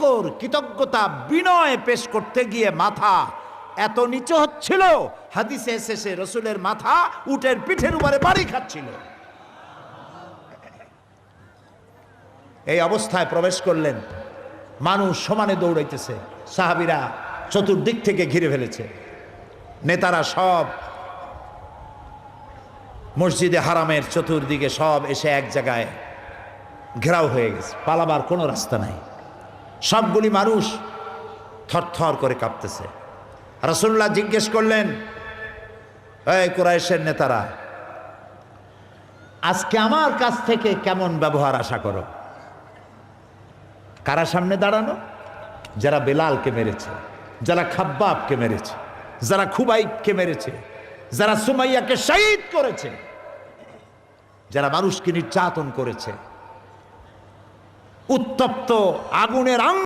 শুকর কৃতজ্ঞতা বিনয় পেশ করতে গিয়ে মাথা এত নিচু হচ্ছিল, হাদিসে এসেছে রসুলের মাথা উটের পিঠের উপরে বাড়ি খাচ্ছিল। এই অবস্থায় প্রবেশ করলেন, মানুষ সমানে দৌড়াইতেছে, সাহাবীরা চতুর্দিক থেকে ঘিরে ফেলেছে, নেতারা সব মসজিদে হারামের চতুর্দিকে সব এসে এক জায়গায় ঘেরাও হয়ে গেছে, পালাবার কোনো রাস্তা নাই। সবগুলি মানুষ থরথর করে কাঁপতেছে। রাসূলুল্লাহ জিজ্ঞেস করলেন, এই কুরাইশের নেতারা, আজকে আমার কাছ থেকে কেমন ব্যবহার আশা করো? কারা সামনে দাঁড়ানো? যারা বেলালকে মেরেছে, যারা খাব্বাবকে মেরেছে, যারা খুবাইবকে মেরেছে, যারা সুমাইয়াকে শহীদ করেছে, যারা মানুষকে নির্যাতন করেছে, উত্তপ্ত আগুনের